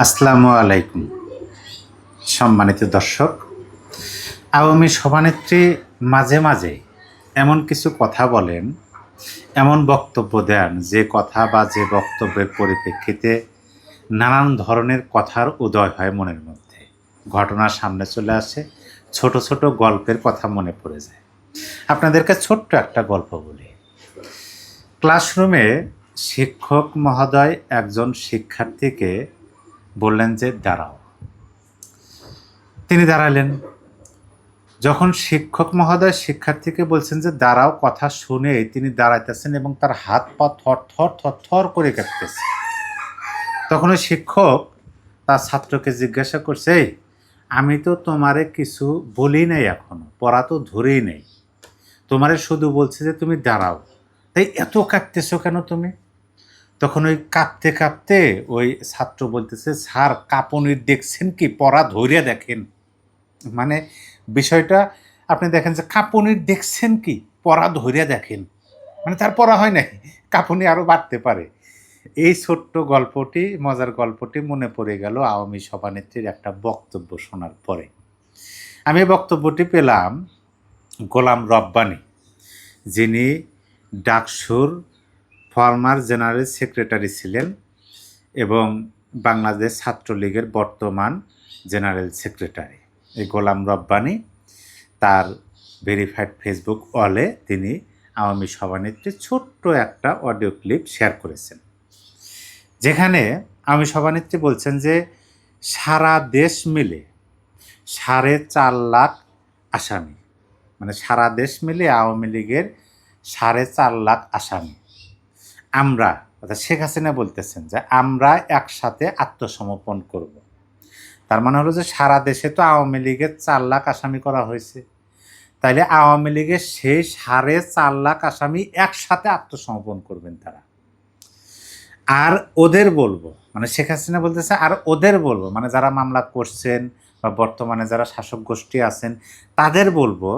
আসসালামু আলাইকুম। সম্মানিত দর্শক, আওয়ামী সভানেত্রী মাঝে মাঝে এমন কিছু কথা বলেন, এমন বক্তব্য দেন যে কথা বা যে বক্তব্যের পরিপ্রেক্ষিতে নানান ধরনের কথার উদয় হয় মনের মধ্যে। ঘটনা সামনে চলে আসে, ছোট ছোট গল্পের কথা মনে পড়ে যায়। আপনাদেরকে ছোট্ট একটা গল্প বলি। ক্লাসরুমে শিক্ষক মহোদয় একজন শিক্ষার্থীকে বললেন যে দাঁড়াও। তিনি দাঁড়ালেন। যখন শিক্ষক মহোদয় শিক্ষার্থীকে বলছেন যে দাঁড়াও, কথা শুনে তিনি দাঁড়াইতেছেন এবং তার হাত পা থর থর থর থর করে কাঁপতেছে। তখন ওই শিক্ষক তার ছাত্রকে জিজ্ঞাসা করছে, এই আমি তো তোমারে কিছু বলি নাই, এখনো পড়া তো ধরেই নেই, তোমারে শুধু বলছে যে তুমি দাঁড়াও, তাই এত কাঁপতেছো কেন তুমি? তখন ওই কাঁপতে কাঁপতে ওই ছাত্র বলতেছে, স্যার কাঁপুনির দেখছেন কি, পড়া ধরিয়া দেখেন। মানে বিষয়টা আপনি দেখেন যে কাঁপুনির দেখছেন কি, পড়া ধরিয়া দেখেন, মানে তার পড়া হয় নাই, কাঁপুনি আরও বাড়তে পারে। এই ছোট্ট গল্পটি, মজার গল্পটি মনে পড়ে গেল আওয়ামী সভানেত্রীর একটা বক্তব্য শোনার পরে। আমি এই বক্তব্যটি পেলাম গোলাম রব্বানী, যিনি ডাকসুর ফরমার জেনারেল সেক্রেটারি ছিলেন এবং বাংলাদেশ ছাত্রলীগের বর্তমান জেনারেল সেক্রেটারি। এই গোলাম রব্বানী তার ভেরিফাইড ফেসবুক ওয়ালে তিনি আওয়ামী সভানেত্রীর ছোট্ট একটা অডিও ক্লিপ শেয়ার করেছেন, যেখানে আওয়ামী সভানেত্রী বলছেন যে সারা দেশ মিলে 4.5 লাখ আসামি, মানে সারা দেশ মিলে আওয়ামী লীগের 4.5 লাখ আসামি, আমরা অর্থাৎ শেখ হাসিনা বলতেছেন যে আমরা একসাথে আত্মসমর্পণ করব। তার মানে হলো যে সারা দেশে তো আওয়ামী লীগের 4 লাখ আসামি করা হয়েছে, তাইলে আওয়ামী লীগের সেই 4.5 লাখ আসামি একসাথে আত্মসমর্পণ করবেন তারা। আর ওদের বলবো, মানে শেখ হাসিনা বলতেছে আর ওদের বলবো, মানে যারা মামলা করছেন বা বর্তমানে যারা শাসক গোষ্ঠী আছেন তাদের বলবো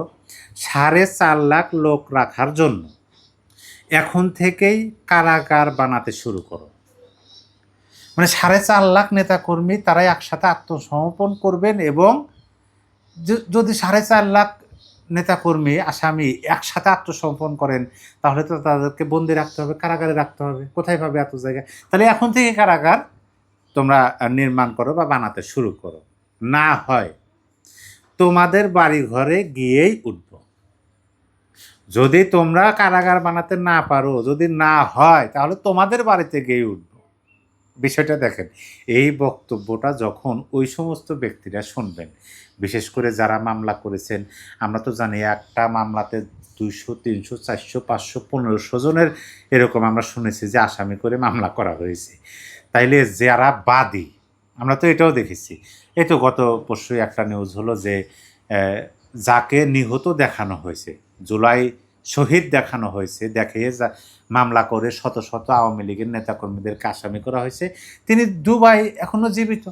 4.5 লাখ লোক রাখার জন্য এখন থেকেই কারাগার বানাতে শুরু করো। মানে 4.5 লাখ নেতাকর্মী তারাই একসাথে আত্মসমর্পণ করবেন এবং যদি 4.5 লাখ নেতাকর্মী আসামি একসাথে আত্মসমর্পণ করেন তাহলে তো তাদেরকে বন্দি রাখতে হবে, কারাগারে রাখতে হবে, কোথায় পাবে এত জায়গায়? তাহলে এখন থেকে কারাগার তোমরা নির্মাণ করো বা বানাতে শুরু করো, না হয় তোমাদের বাড়ি ঘরে গিয়েই উঠব। যদি তোমরা কারাগার বানাতে না পারো, যদি না হয় তাহলে তোমাদের বাড়িতে গিয়ে উঠব। বিষয়টা দেখেন, এই বক্তব্যটা যখন ওই সমস্ত ব্যক্তিরা শুনবেন, বিশেষ করে যারা মামলা করেছেন, আমরা তো জানি একটা মামলাতে 200, 300, 400, 500, 1500 জনের এরকম আমরা শুনেছি যে আসামি করে মামলা করা হয়েছে। তাইলে যারা বাদী, আমরা তো এটাও দেখেছি, এই তো গত পরশুই একটা নিউজ হলো যে যাকে নিহত দেখানো হয়েছে, জুলাই শহীদ দেখানো হয়েছে, দেখিয়ে মামলা করে শত শত আওয়ামী লীগের নেতাকর্মীদেরকে আসামি করা হয়েছে, তিনি দুবাই এখনও জীবিত।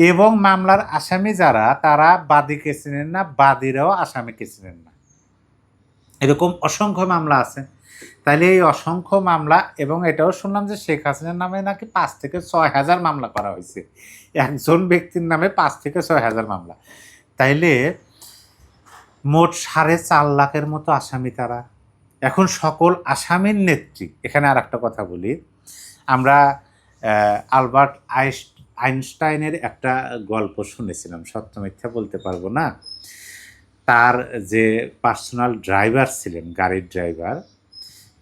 এবং মামলার আসামি যারা, তারা বাদীকে চিনেন না, বাদীরাও আসামিকে চিনেন না। এরকম অসংখ্য মামলা আছে। তাইলে এই অসংখ্য মামলা, এবং এটাও শুনলাম যে শেখ হাসিনার নামে নাকি 5 থেকে 6 হাজার মামলা করা হয়েছে, একজন ব্যক্তির নামে 5 থেকে 6 হাজার মামলা। তাইলে মোট 4.5 লাখের মতো আসামি তারা। এখন সকল আসামির নেত্রী, এখানে আর একটা কথা বলি, আমরা আলবার্ট আইনস্টাইনের একটা গল্প শুনেছিলাম, সত্য মিথ্যা বলতে পারবো না। তার যে পার্সোনাল ড্রাইভার ছিলেন, গাড়ির ড্রাইভার,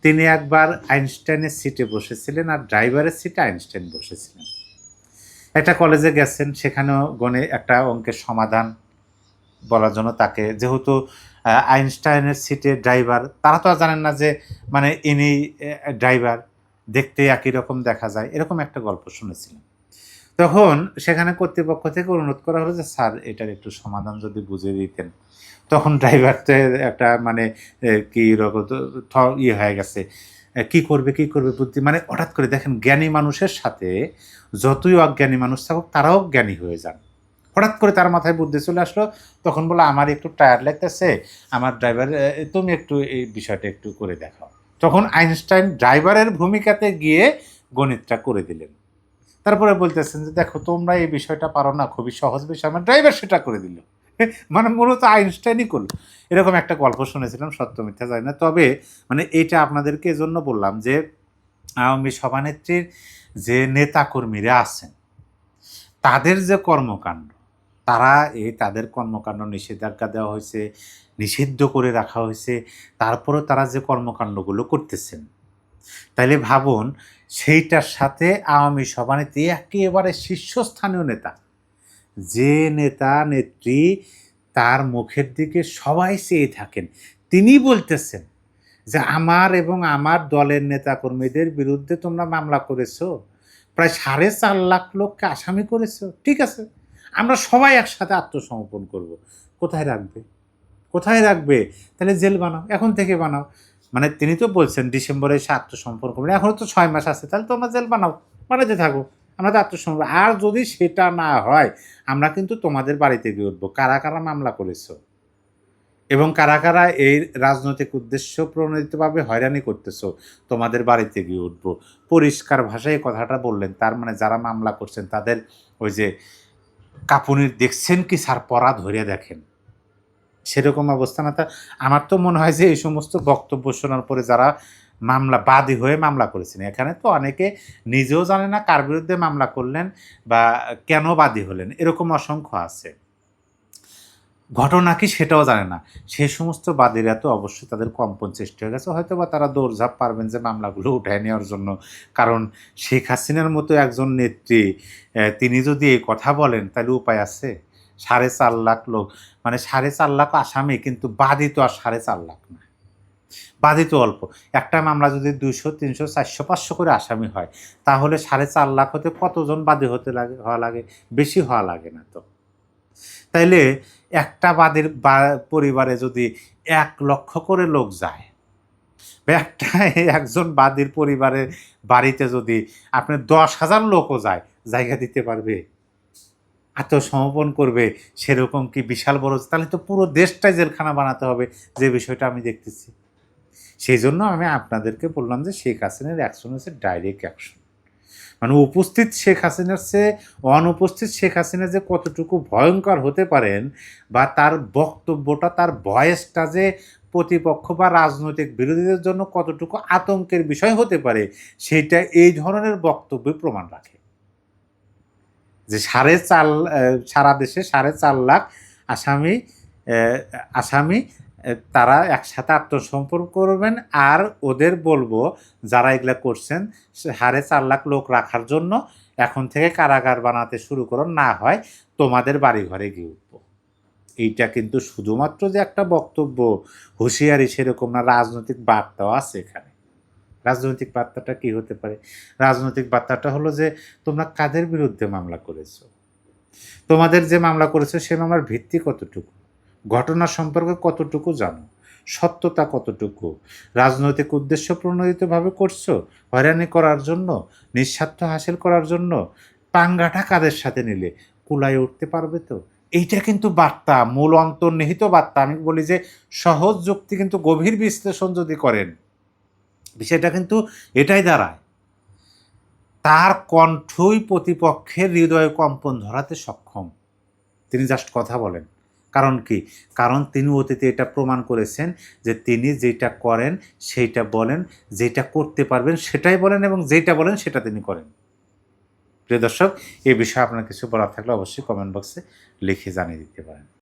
তিনি একবার আইনস্টাইনের সিটে বসেছিলেন আর ড্রাইভারের সিটে আইনস্টাইন বসেছিলেন। একটা কলেজে গেছেন, সেখানেও গণে একটা অঙ্কের সমাধান বলার জন্য তাকে, যেহেতু আইনস্টাইনের সিটে ড্রাইভার, তারা তো আর জানেন না যে মানে ইনি ড্রাইভার, দেখতে একই রকম দেখা যায়, এরকম একটা গল্প শুনেছিলাম। তখন সেখানে কর্তৃপক্ষ থেকে অনুরোধ করা হলো যে স্যার এটার একটু সমাধান যদি বুঝিয়ে দিতেন। তখন ড্রাইভারটা একটা মানে কি রকম ইয়ে হয়ে গেছে, কি করবে বুদ্ধি, মানে হঠাৎ করে দেখেন জ্ঞানী মানুষের সাথে যতই অজ্ঞানী মানুষ থাকুক তারাও জ্ঞানী হয়ে যান। হঠাৎ করে তার মাথায় বুদ্ধি চলে আসলো, তখন বলে আমার একটু টায়ার লাগতেছে, আমার ড্রাইভার তুমি একটু এই বিষয়টা একটু করে দেখাও। তখন আইনস্টাইন ড্রাইভারের ভূমিকাতে গিয়ে গণিতটা করে দিলেন। তারপরে বলতেছেন যে দেখো তোমরা এই বিষয়টা পারো না, খুবই সহজ বিষয়, আমার ড্রাইভার সেটা করে দিল। মানে মূলত আইনস্টাইনই করলো। এরকম একটা গল্প শুনেছিলাম, সত্য মিথ্যা জানি না। তবে মানে এটা আপনাদেরকে এজন্য বললাম যে আওয়ামী সভানেত্রীর যে নেতাকর্মীরা আছেন তাদের যে কর্মকাণ্ড, তারা তাদের কর্মকাণ্ড নিষেধাজ্ঞা দেওয়া হয়েছে, নিষিদ্ধ করে রাখা হয়েছে, তারপরেও তারা যে কর্মকাণ্ডগুলো করতেছেন, তাইলে ভাবুন সেইটার সাথে আওয়ামী সভানেত্রী একেবারে শীর্ষস্থানীয় নেতা, যে নেতা নেত্রী তার মুখের দিকে সবাই চেয়ে থাকেন, তিনি বলতেছেন যে আমার এবং আমার দলের নেতাকর্মীদের বিরুদ্ধে তোমরা মামলা করেছো, প্রায় 4.5 লাখ লোককে আসামি করেছো, ঠিক আছে, আমরা সবাই একসাথে আত্মসমর্পণ করব। কোথায় রাখবে? কোথায় রাখবে? তাহলে জেল বানাও, এখন থেকে বানাও। মানে তিনি তো বলছেন ডিসেম্বরে এসে আত্মসমর্পণ করবেন, এখনও তো 6 মাস আছে, তাহলে তোমরা জেল বানাও, বানাতে থাকো, আমরা তো আত্মসমর্পণ। আর যদি সেটা না হয় আমরা কিন্তু তোমাদের বাড়িতে গিয়ে উঠবো, কারা কারা মামলা করেছো এবং কারা কারা এই রাজনৈতিক উদ্দেশ্য প্রণোদিতভাবে হয়রানি করতেছো, তোমাদের বাড়িতে গিয়ে উঠবো। পরিষ্কার ভাষায় এই কথাটা বললেন। তার মানে যারা মামলা করছেন তাদের ওই যে কাঁপুনির দেখছেন কি স্যার, পড়া ধরে দেখেন, সেরকম অবস্থা না। তা আমার তো মনে হয় যে এই সমস্ত বক্তব্য শোনার পরে যারা বাদী হয়ে মামলা করেছেন, এখানে তো অনেকে নিজেও জানে না কার বিরুদ্ধে মামলা করলেন বা কেন বাদী হলেন, এরকম অসংখ্য আছে। ঘটনা কি সেটাও জানে না। সেই সমস্ত বাদীরা তো অবশ্যই তাদের কম্পন সৃষ্টি হয়ে গেছে, হয়তো বা তারা দৌড়ঝাঁপ পারবেন যে মামলাগুলো উঠায় নেওয়ার জন্য। কারণ শেখ হাসিনার মতো একজন নেত্রী, তিনি যদি এই কথা বলেন তাহলে উপায় আছে? 4.5 লাখ লোক, মানে 4.5 লাখ আসামি, কিন্তু বাদী তো আর 4.5 লাখ না, বাদী তো অল্প। একটা মামলা যদি 200, 300, 400, 500 করে আসামি হয়, তাহলে 4.5 লাখ হতে কতজন বাদী হতে হওয়া লাগে? বেশি হওয়া লাগে না তো। তাইলে একটা পরিবারে যদি 1 লক্ষ করে লোক যায়, বা একজন বাদীর পরিবারের বাড়িতে যদি আপনি 10,000 লোকও যায়, জায়গা দিতে পারবে? আত্মসমর্পণ করবে? সেরকম কি বিশাল বড়? তাহলে তো পুরো দেশটাই জেলখানা বানাতে হবে, যে বিষয়টা আমি দেখতেছি। সেই জন্য আমি আপনাদেরকে বললাম যে শেখ হাসিনার অ্যাকশন হচ্ছে ডাইরেক্ট অ্যাকশন। মানে উপস্থিত শেখ হাসিনার চেয়ে অনুপস্থিত শেখ হাসিনা যে কতটুকু ভয়ঙ্কর হতে পারেন, বা তার বক্তব্যটা, তার ভয়েসটা যে প্রতিপক্ষ বা রাজনৈতিক বিরোধীদের জন্য কতটুকু আতঙ্কের বিষয় হতে পারে, সেইটা এই ধরনের বক্তব্যই প্রমাণ রাখে। যে সারা দেশে 4.5 লাখ আসামি, আসামি তারা একসাথে আত্মসমর্পণ করবেন, আর ওদের বলবো যারা এগুলা করছেন 4.5 লাখ লোক রাখার জন্য এখন থেকে কারাগার বানাতে শুরু করো, না হয় তোমাদের বাড়ি ঘরে গিয়ে উঠবো। এইটা কিন্তু শুধুমাত্র যে একটা বক্তব্য, হুঁশিয়ারি, সেরকম না, রাজনৈতিক বার্তাও আছে এখানে। রাজনৈতিক বার্তাটা কি হতে পারে? রাজনৈতিক বার্তাটা হলো যে তোমরা কাদের বিরুদ্ধে মামলা করেছো, তোমাদের যে মামলা করেছো সে মামলার ভিত্তি কতটুকু, ঘটনা সম্পর্কে কতটুকু জানো, সত্যতা কতটুকু, রাজনৈতিক উদ্দেশ্য প্রণোদিতভাবে করছো, হয়রানি করার জন্য, নিঃস্বার্থ হাসিল করার জন্য, পাঙ্গাটা কাদের সাথে নিলে, কুলায় উঠতে পারবে তো? এইটা কিন্তু বার্তা, মূল অন্তর্নিহিত বার্তা। আমি বলি যে সহজ যুক্তি কিন্তু গভীর বিশ্লেষণ যদি করেন, বিষয়টা কিন্তু এটাই দাঁড়ায়, তার কণ্ঠই প্রতিপক্ষের হৃদয়ে কম্পন ধরাতে সক্ষম। তিনি জাস্ট কথা বলেন। কারণ কি? কারণ তিনি অতীতে এটা প্রমাণ করেছেন যে তিনি যেটা করেন সেইটা বলেন, যেটা করতে পারবেন সেটাই বলেন, এবং যেটা বলেন সেটা তিনি করেন। প্রিয় দর্শক, এ বিষয়ে আপনার কিছু বলার থাকলে অবশ্যই কমেন্ট বক্সে লিখে জানিয়ে দিতে পারেন।